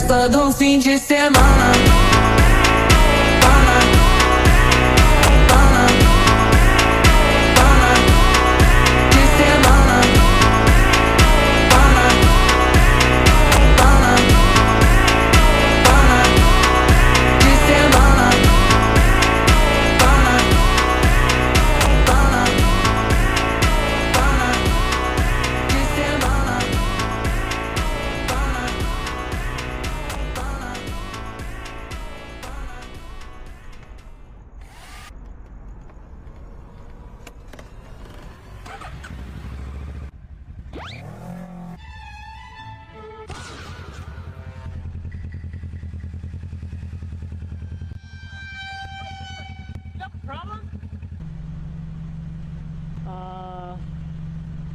festa do fim de semana. Problem?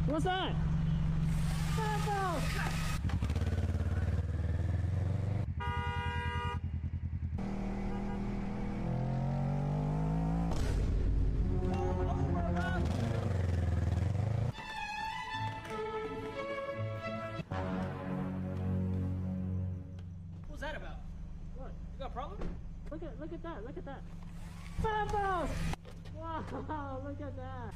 What's that? What's that about? What? You got a problem? Look at that! Look at that! Wow! Look at that!